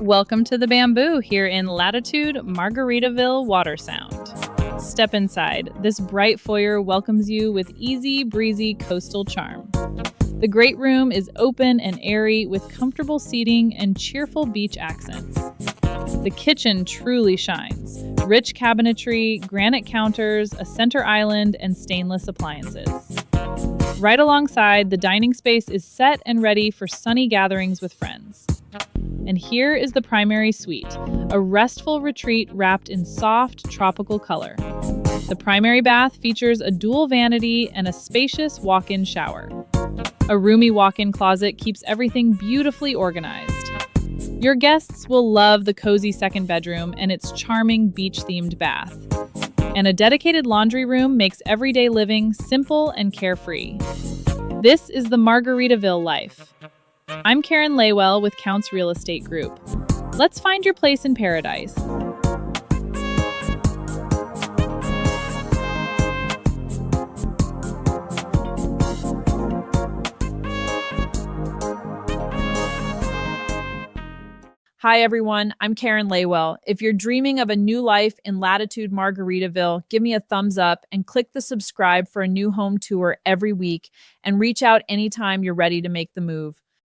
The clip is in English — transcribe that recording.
Welcome to the Bamboo here in Latitude Margaritaville Watersound. Step inside. This bright foyer welcomes you with easy breezy coastal charm. The great room is open and airy with comfortable seating and cheerful beach accents. The kitchen truly shines. Rich cabinetry, granite counters, a center island, and stainless appliances. Right alongside, the dining space is set and ready for sunny gatherings with friends. And here is the primary suite, a restful retreat wrapped in soft, tropical color. The primary bath features a dual vanity and a spacious walk-in shower. A roomy walk-in closet keeps everything beautifully organized. Your guests will love the cozy second bedroom and its charming beach-themed bath. And a dedicated laundry room makes everyday living simple and carefree. This is the Margaritaville life. I'm Karen Lawell with Counts Real Estate Group. Let's find your place in paradise. Hi, everyone. I'm Karen Lawell. If you're dreaming of a new life in Latitude Margaritaville, give me a thumbs up and click the subscribe for a new home tour every week, and reach out anytime you're ready to make the move.